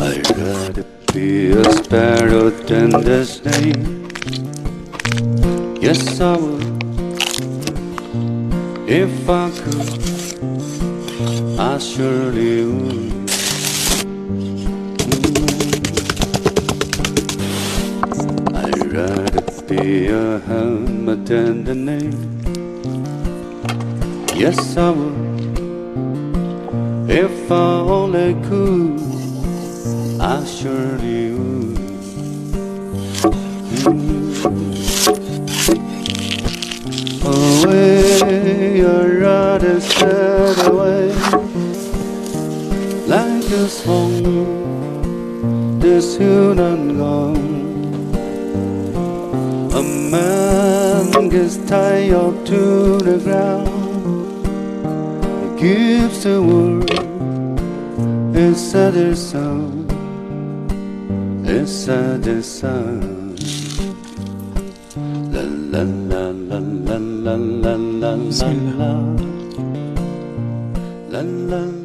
I'd rather be a sparrow than the snake. Yes, I would. If I could, I surely would. I'd rather be a helmet than the name. Yes, I would. If I only could, I surely would. Away, I'd rather sail away like a song, this soon and gone. A man gets tied up to the ground, gives the word, it's a the sound, it's a the sound. La la la la la la la la la la la la.